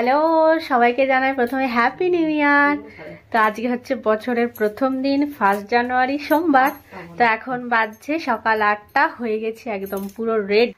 Hello, সবাইকে জানাই প্রথমে হ্যাপি নিউ ইয়ার। তো আজকে হচ্ছে বছরের প্রথম দিন, 1 জানুয়ারি সোমবার। তো এখন বাজছে সকাল 8টা, হয়ে গেছি একদম পুরো রেড।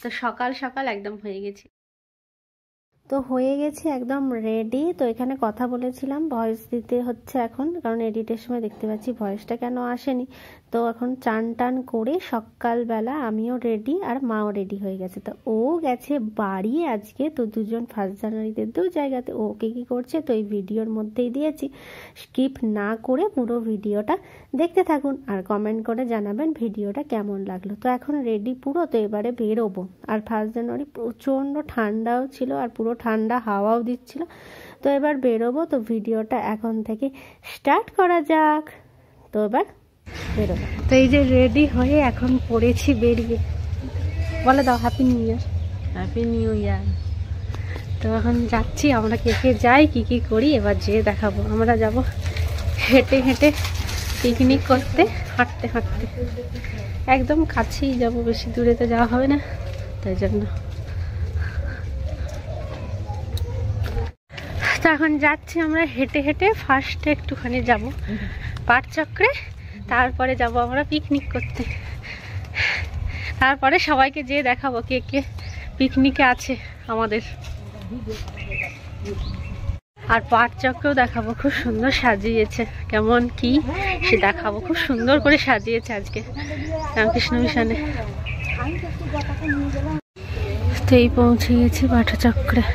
তো সকাল সকাল একদম হয়ে গেছি, একদম রেডি। তো এখানে কথা বলেছিলাম, ভয়েস দিতে হচ্ছে এখন, কারণ এডিটের সময় দেখতে পাচ্ছি ভয়েসটা কেন আসেনি। তো এখন চান টান করে সকালবেলা আমিও রেডি আর মাও রেডি হয়ে গেছে। তো ও গেছে বাড়ি আজকে। তো দুজন 1 জানুয়ারিতে দু জায়গাতে। ওকে কি করছে তো এই ভিডিওর মধ্যেই দিয়েছি, স্কিপ না করে পুরো ভিডিওটা দেখতে থাকুন আর কমেন্ট করে জানাবেন ভিডিওটা কেমন লাগলো। তো এখন রেডি পুরো, তো এবারে বেরোবো। আর 1 জানুয়ারি প্রচণ্ড ঠান্ডাও ছিল আর পুরো ঠান্ডা হাওয়াও দিচ্ছিল। তো এবার বেরোবো। তো ভিডিওটা এখন থেকে স্টার্ট করা যাক। তো এবার বেরোবো। তো এই যে রেডি হয়ে এখন পড়েছি বেরিয়ে। বলে দাও happy new year. Happy new year. তো এখন যাচ্ছি, আমরা কে কে যাই কি কি করি এবার যেয়ে দেখাবো। আমরা যাব হেঁটে হেঁটে পিকনিক করতে, হাঁটতে হাঁটতে একদম কাছেই যাব, বেশি দূরে তো যাওয়া হবে না, তাই জন্য। তো এখন যাচ্ছি আমরা হেঁটে হেঁটে। ফার্স্টে একটুখানি যাব পাটচক্রে, তারপরে যাব আমরা পিকনিক করতে। তারপরে সবাইকে যেয়ে দেখাবো কে কে পিকনিকে আছে আমাদের। আর পাটচক্রেও দেখাবো, খুব সুন্দর সাজিয়েছে, কেমন কি সে দেখাবো। খুব সুন্দর করে সাজিয়েছে আজকে রামকৃষ্ণ মিশনে। তো এই পৌঁছে গেছি পাটচক্রে।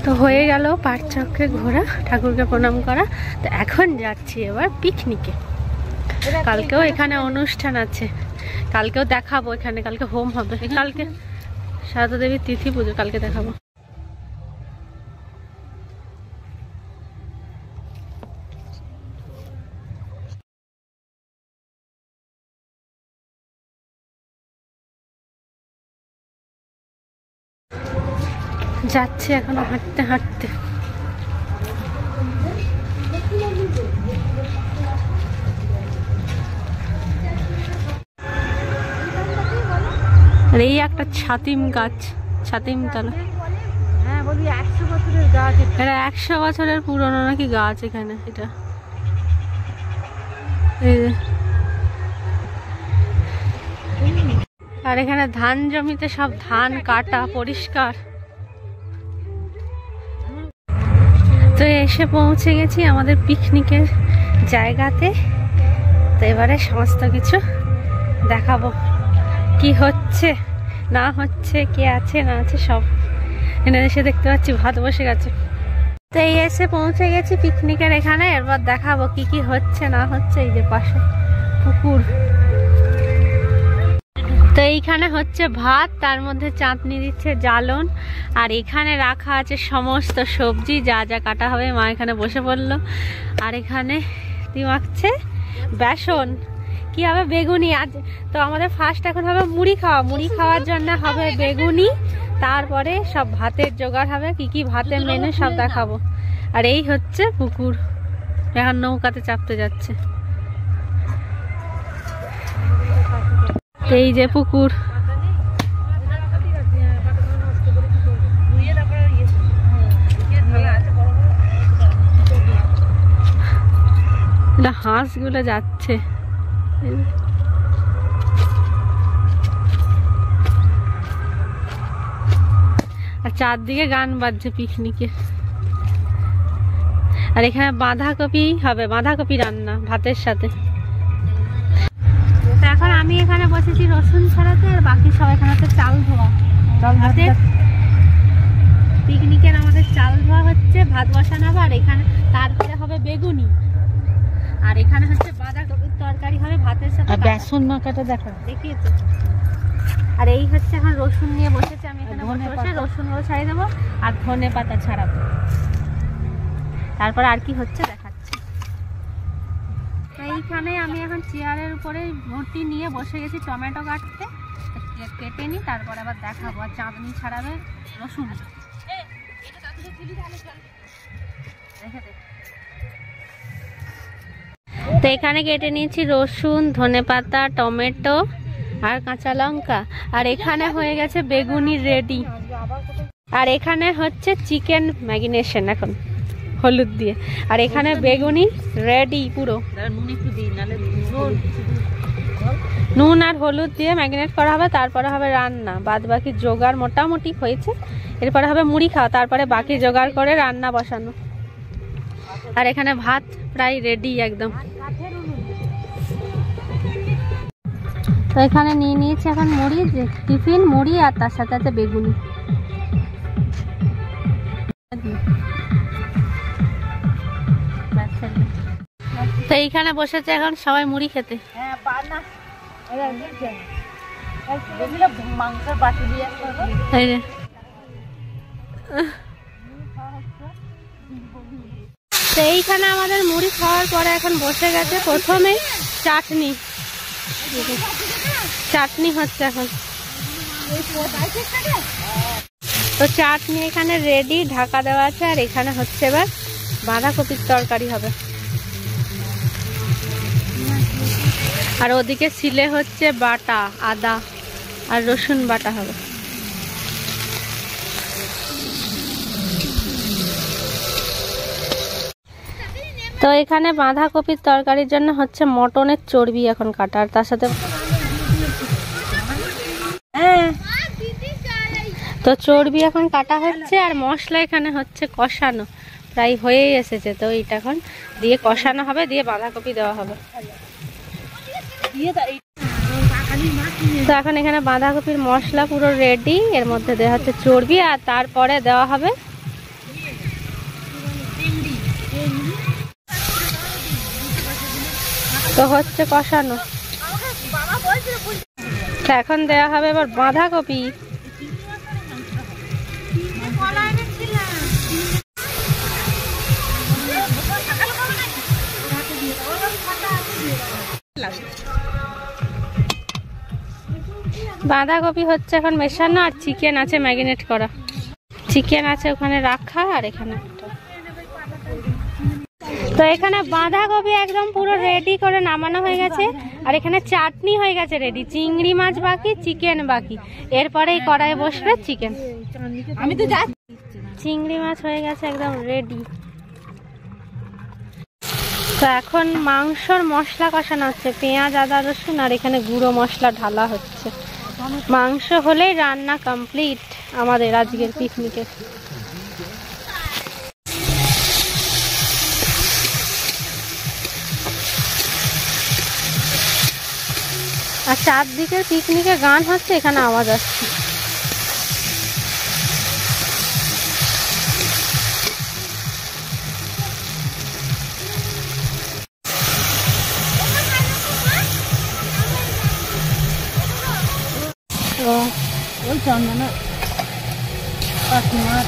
তো হয়ে গেল পাটচক্রে ঘোরা, ঠাকুরকে প্রণাম করা। তো এখন যাচ্ছি এবার পিকনিকে। কালকেও এখানে অনুষ্ঠান আছে, কালকেও দেখাবো এখানে। কালকে হোম হবে, কালকে সারদা দেবীর তিথি পুজো, কালকে দেখাবো। যাচ্ছি এখন হাঁটতে হাঁটতে। আর এই একটা ছাতিম গাছ, ছাতিম তলা। হ্যাঁ বলি 100 বছরের গাছ। এটা 100 বছরের পুরনো নাকি গাছ এখানে এটা। আর এখানে ধান জমিতে সব ধান কাটা পরিষ্কার। তো এসে পৌঁছে গেছি আমাদের পিকনিকের জায়গাতে। তো এবারে সমস্ত কিছু দেখাবো, কি হচ্ছে না হচ্ছে, কে আছে না আছে সব। এখানে এসে দেখতে পাচ্ছি ভাত বসে গেছে। তো এই এসে পৌঁছে গেছি পিকনিকের এখানে। এবার দেখাবো কি কি হচ্ছে না হচ্ছে। এই যে পাশে পুকুর। তো এইখানে হচ্ছে ভাত, তার মধ্যে চাটনি দিচ্ছে জ্বালন। আর এখানে রাখা আছে সমস্ত সবজি, যা যা কাটা হবে। মা এখানে বসে পড়লো। আর এখানে মাখছে বেসন, কি হবে বেগুনি। আজ তো আমাদের ফার্স্ট এখন হবে মুড়ি খাওয়া। মুড়ি খাওয়ার জন্য হবে বেগুনি, তারপরে সব ভাতের জোগাড় হবে। কি কি ভাতের মেনু সব দেখাবো। আর এই হচ্ছে পুকুর, এখন নৌকাতে চাপতে যাচ্ছে। এই যে পুকুর। হাঁসগুলো যাচ্ছে। আর চারদিকে গান বাজছে পিকনিকে। আর এখানে বাঁধাকপি হবে, বাঁধাকপি রান্না ভাতের সাথে। তো এখন আমি এখানে বসেছি রসুন ছাড়াতে, আর বাকি সব এখানে হচ্ছে চাল ধোয়া। পিকনিকের আমাদের চাল ধোয়া হচ্ছে, ভাত বসানো হবে, আর এখানে তারপরে হবে বেগুনি, আর এখানে হচ্ছে বাঁধাকপির তরকারি হবে ভাতের সাথে। বেসন মাখাটা দেখা দেখিয়েছে। আর এই হচ্ছে এখন রসুন নিয়ে বসেছে, আমি এখানে বসে রসুনগুলো ছাড়িয়ে দেবো আর ধনে পাতা ছাড়াবো। তারপর আর কি হচ্ছে দেখাচ্ছি। এইখানে আমি এখন চেয়ারের উপরে ভর্তি নিয়ে বসে গেছি টমেটো কাটতে, কেটে নিই, তারপর আবার দেখাবো। আর চাঁদনি ছাড়াবে রসুন। তো এখানে কেটে নিয়েছি রসুন, ধনেপাতা, টমেটো আর কাঁচা লঙ্কা। আর এখানে হয়ে গেছে বেগুনি রেডি। আর এখানে হচ্ছে চিকেন ম্যারিনেশন এখন হলুদ দিয়ে। আর এখানে বেগুনি রেডি পুরো, নুন আর হলুদ দিয়ে ম্যারিনেট করা হবে, তারপরে হবে রান্না। বাদ বাকি জোগাড় মোটামুটি হয়েছে, এরপরে হবে মুড়ি খাওয়া, তারপরে বাকি জোগাড় করে রান্না বসানো। আর এখানে ভাত প্রায় রেডি একদম। তো এখানে নিয়ে নিয়েছি এখন মুড়ি, টিফিন মুড়ি, আর তার সাথে আছে বেগুনি। তো এইখানে বসেছে এখন সবাই মুড়ি খেতে। তো এইখানে আমাদের মুড়ি খাওয়ার পরে এখন বসে গেছে প্রথমেই চাটনি। চাটনি হচ্ছে এখন। তো চাটনি এখানে রেডি, ঢাকা দেওয়া আছে। আর এখানে হচ্ছে এবার বাঁধাকপির তরকারি হবে। আর ওদিকে সিলে হচ্ছে বাটা, আদা আর রসুন বাটা হবে। তো এখানে বাঁধাকপির তরকারির জন্য হচ্ছে মটনের চর্বি এখন কাটা, আর তার সাথে তো চর্বি এখন কাটা হচ্ছে। আর মশলা এখানে হচ্ছে কষানো, প্রায় হয়েই এসেছে। তো এইটা এখন দিয়ে কষানো হবে, দিয়ে বাঁধাকপি দেওয়া হবে। তো এখন এখানে বাঁধাকপির মশলা পুরো রেডি, এর মধ্যে দেওয়া হচ্ছে চর্বি, আর তারপরে দেওয়া হবে তো হচ্ছে কষানো। এখন দেওয়া হবে এবার বাঁধাকপি। বাঁধাকপি হচ্ছে এখন মেশানো, আর চিকেন আছে ম্যারিনেট করা, চিকেন আছে ওখানে রাখা। আর এখানে তো এখানে বাঁধাকপি একদম পুরো রেডি করে নামানো হয়ে গেছে। আর এখানে চাটনি হয়ে গেছে রেডি, চিংড়ি মাছ বাকি, চিকেন বাকি। এরপরেই কড়াইয়ে বসবে চিকেন। আমি তো যাচ্ছি। চিংড়ি মাছ হয়ে গেছে একদম রেডি। তো এখন মাংসর মশলা কষানো হচ্ছে, পেঁয়াজ, আদা, রসুন, আর এখানে গুঁড়ো মশলা ঢালা হচ্ছে। মাংস হলেই রান্না কমপ্লিট আমাদের আজকের পিকনিকে। আর চারদিকের পিকনিকে গান হচ্ছে, এখানে আওয়াজ আসছে। ওই চন্দনা কাকিমার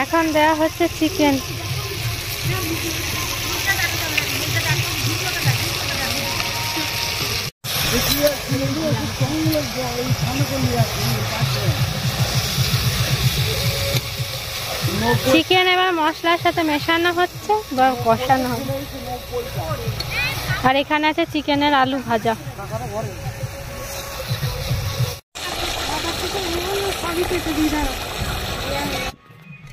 এখন দেওয়া হচ্ছে চিকেন। চিকেন এবার মশলার সাথে মেশানো হচ্ছে বা কষানো হবে। আর এখানে আছে চিকেনের আলু ভাজা।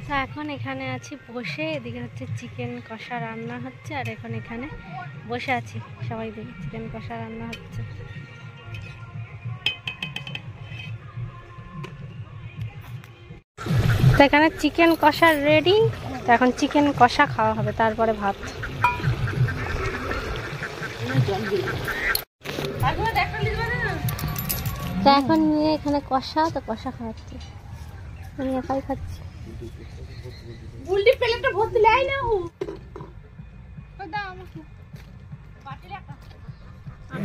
তো এখন এখানে আছি বসে, এদিকে হচ্ছে চিকেন কষা রান্না হচ্ছে, আর এখন এখানে বসে আছি সবাই দেখি চিকেন কষা রান্না হচ্ছে। তো এখানে চিকেন কষা রেডি, তো এখন চিকেন কষা খাওয়া হবে, তারপরে ভাত। তো এখন নিয়ে এখানে কষা, তো কষা খাওয়াচ্ছি, আমি একাই খাচ্ছি।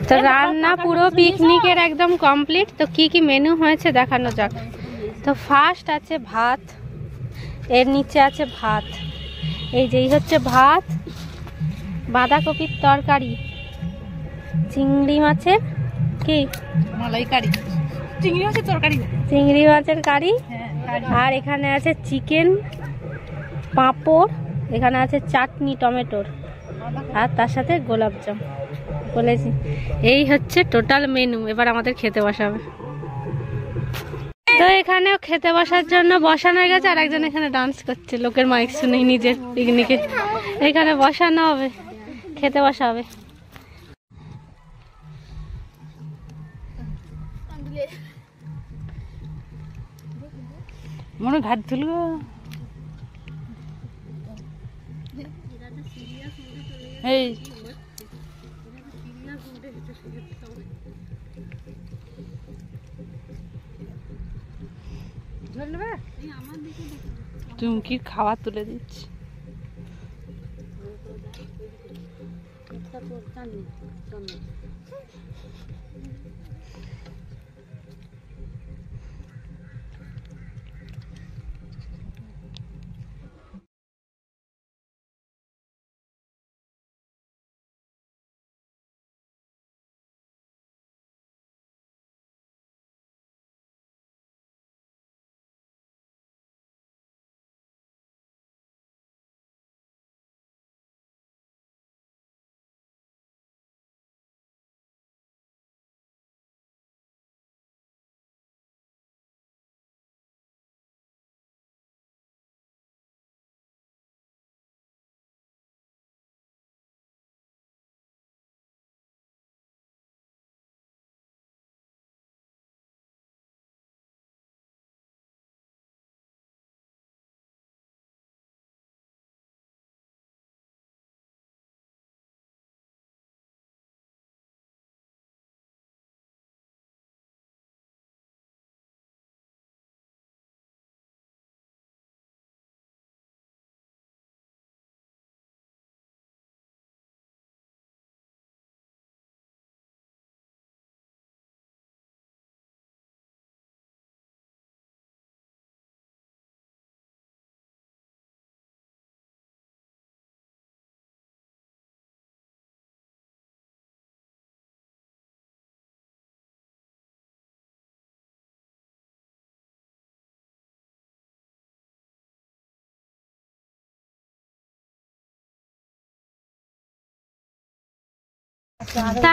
তো রান্না পুরো পিকনিকের একদম কমপ্লিট। তো কি কি মেনু হয়েছে দেখানো যাক। তো ফার্স্ট আছে ভাত, এর নিচে আছে ভাত, এই যেই হচ্ছে ভাত, বাঁধাকপির তরকারি, চিংড়ি মাছের কি মালাইকারি, চিংড়ি মাছের তরকারি, চিংড়ি মাছের কারি, আর এখানে আছে চিকেন, পাঁপড়, এখানে আছে চাটনি টমেটোর, আর তার সাথে গোলাপজাম বলেছি। এই হচ্ছে টোটাল মেনু। এবার আমাদের খেতে বসাবে। তো এখানেও খেতে বসার জন্য বসানো হয়ে গেছে, আর একজন এখানে ডান্স করছে লোকের মাইক শুনেই নিজের পিকনিকে। এখানে বসানো হবে, খেতে বসা হবে। মনে ঘাট তুলব এই চুমকির খাবার তুলে দিচ্ছি।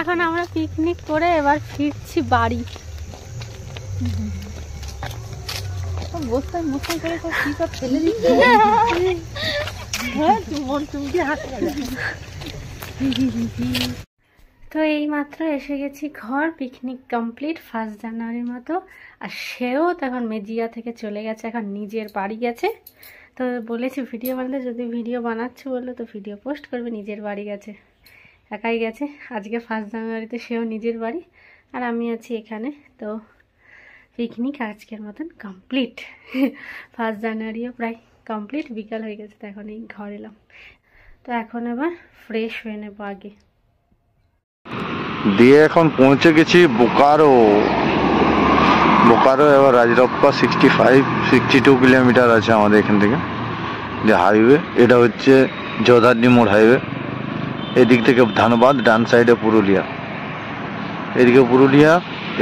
এখন আমরা পিকনিক করে এবার ফিরছি বাড়ি। তো এই মাত্র এসে গেছি ঘর, পিকনিক কমপ্লিট 1 জানুয়ারির মতো। আর সেও তখন মেজিয়া থেকে চলে গেছে, এখন নিজের বাড়ি গেছে। তো বলেছি ভিডিও বানাতে, যদি ভিডিও বানাচ্ছি বললো তো ভিডিও পোস্ট করবে, নিজের বাড়ি গেছে, একাই গেছে। আজকে 1 জানুয়ারিতে সেও নিজের বাড়ি, আর আমি আছি এখানে। তো পিকনিক আজকের মতন কমপ্লিট। 1 জানুয়ারিও প্রায় কমপ্লিট, বিকাল হয়ে গেছে, তো এখন এই ঘর এলাম। তো এখন এবার ফ্রেশ হয়ে নেবো আগে দিয়ে। এখন পৌঁছে গেছি বোকারো। এবার রাজরপ্পা 62 কিলোমিটার আছে আমাদের এখান থেকে যে হাইওয়ে। এটা হচ্ছে জোধারনি মোড় হাইওয়ে। এদিক থেকে ধানবাদ, ডান সাইডে পুরুলিয়া, এদিকে পুরুলিয়া,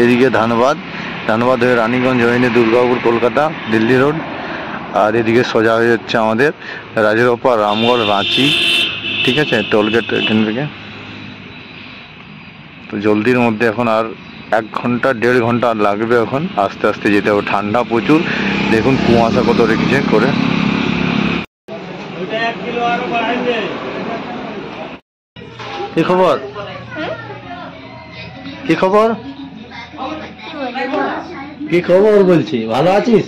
এদিকে ধানবাদ হয়ে রানীগঞ্জ হয়ে নিয়ে দুর্গাপুর, কলকাতা, দিল্লি রোড, আর এদিকে সোজা হয়ে যাচ্ছে আমাদের রাজরপ্পা, রামগড়, রাঁচি। ঠিক আছে, টোলগেট এখান থেকে। তো জলদির মধ্যে এখন আর 1 ঘন্টা 1.5 ঘন্টা লাগবে। এখন আস্তে আস্তে যেতে হবে, ঠান্ডা প্রচুর। দেখুন কুয়াশা কত রেখেছে করে। কি খবর? কি খবর? কি খবর বলছি, ভালো আছিস?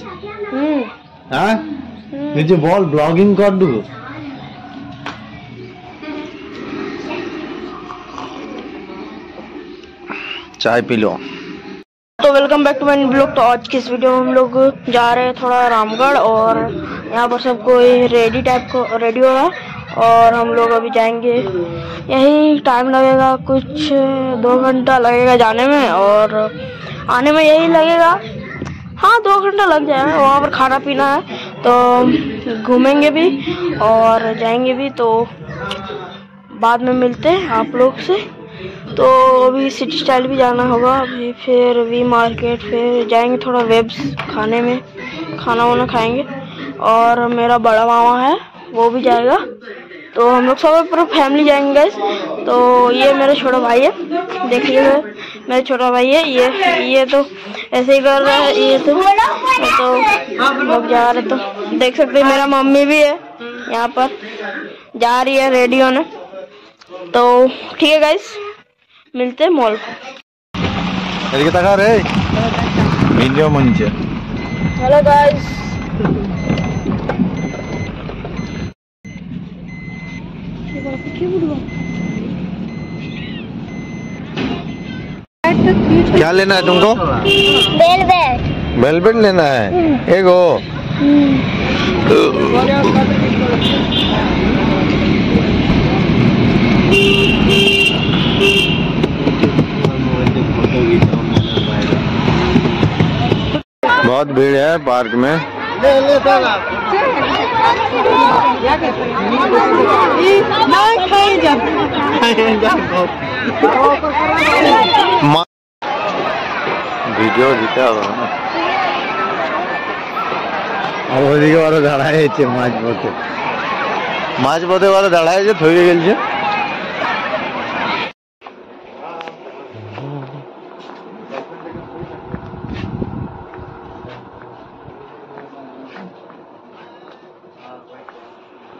হ্যাঁ, কিছু বল, ব্লগিং কর দু। चाय पी लो। तो welcome back to my blog. तो आज की इस वीडियो में हम लोग जा रहे हैं थोड़ा रामगढ़, और यहाँ पर सब कोई रेडी हो रहा है, और हम लोग अभी जाएंगे। यही टाइम लगेगा, कुछ 2 घंटा लगेगा जाने में, और आने में यही लगेगा, हाँ 2 घंटा लग जाएगा। वहाँ पर खाना पीना है, तो घूमेंगे भी और जाएंगे भी। तो बाद में मिलते हैं आप लोग से। तो अभी सिटी स्टाइल भी जाना होगा, अभी फिर वी मार्केट, फिर जाएंगे थोड़ा वेब्स खाने में, खाना वाना खाएंगे। और मेरा बड़ा मामा है, वो भी जाएगा। तो हम लोग सब पूरा फैमिली जाएंगे गाइस। तो ये मेरा छोटा भाई है, देखिए मेरा छोटा भाई है। ये तो ऐसे ही कर रहा है, ये तो लोग जा रहे। तो देख सकते हैं मेरा मम्मी भी है यहाँ पर, जा रही है रेडी होने। तो ठीक है गाइस, मिलते हैं मॉल पर। এদিকে তাকা রে, ভিডিও মঞ্চে। हेलो गाइस, क्या लेना है तुमको? वेलवेट। वेलवेट लेना है, एगो। बहुत भीड़ है पार्क में। ভিডিও দিতে হবে না। আর ওইদিকে ওরা দাঁড়ায় আছে মাঝ পথে ওরা দাঁড়ায় আছে, থইরে গেছে।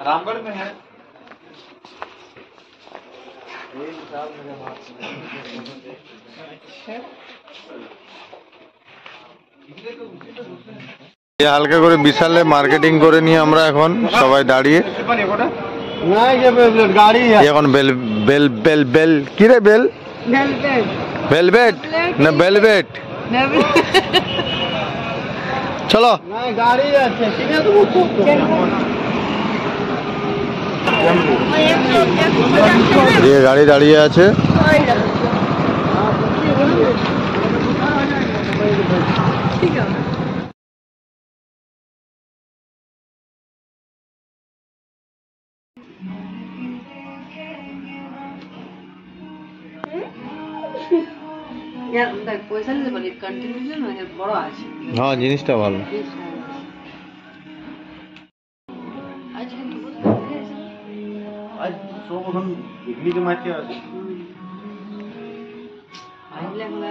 रामगढ़ में है। হালকা করে বিশালে মার্কেটিং করে নিয়ে আমরা এখন সবাই দাঁড়িয়ে এখন বেল বেল বেল বেল কি রে বেল বেলভেট না বেলভেট চলো গাড়ি আছে, ये गाड़ी दाड़िए আছে। यार দেখ পয়সা নিতে পারি, কন্টিনিউ না বড় আছে। হ্যাঁ, জিনিসটা ভালো। आज सब हम इडली के माथे আছে। আইলে আমরা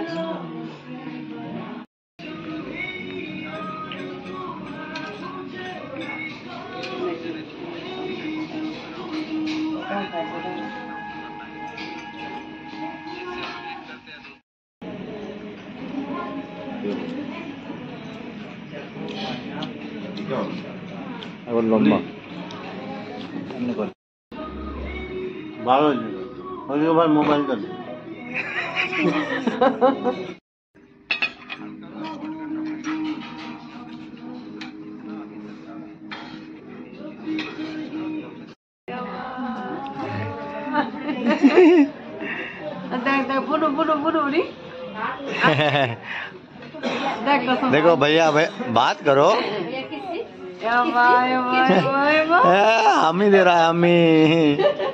और लंबा बारह हो बार मोबाइल कर देखो भैया बात करो। हम ही दे रहा है, हम ही